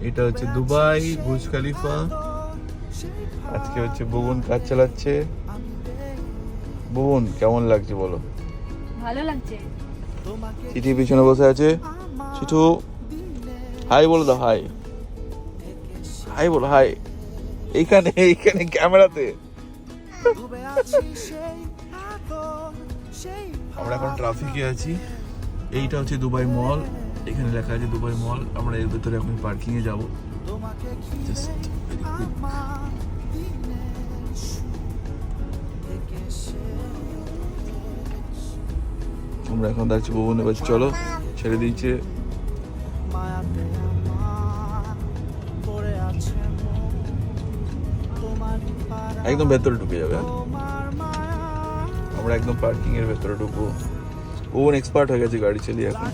এটা হচ্ছে Dubai Burj Khalifa. আজকে হচ্ছে বুবন কাজ চালাচ্ছে। বুবন কেমন লাগছে বলো? ভালো লাগছে। চিঠি পিছনে বসে আছে। চিঠু হাই বলে দাও, হাই হাই বলো, হাই। এইখানে এইখানে ক্যামেরাতে। আমরা এখন ট্রাফিকে আছি। এইটা হচ্ছে দুবাই মল, এখানে লেখা আছে দুবাই মল। আমরা এর ভেতরে এখন পার্কিং এ যাবো। Just very quick. আমরা এখন দাঁড়িয়েছি ভুবনের বাড়ি। চলো, ছেড়ে দিয়েছে। একদম ভেতরে ঢুকে যাবে। আমরা একদম পার্কিং এর ভেতরে ঢুকবো। ভুবন এক্সপার্ট হয়ে গেছে গাড়ি চালিয়ে এখন।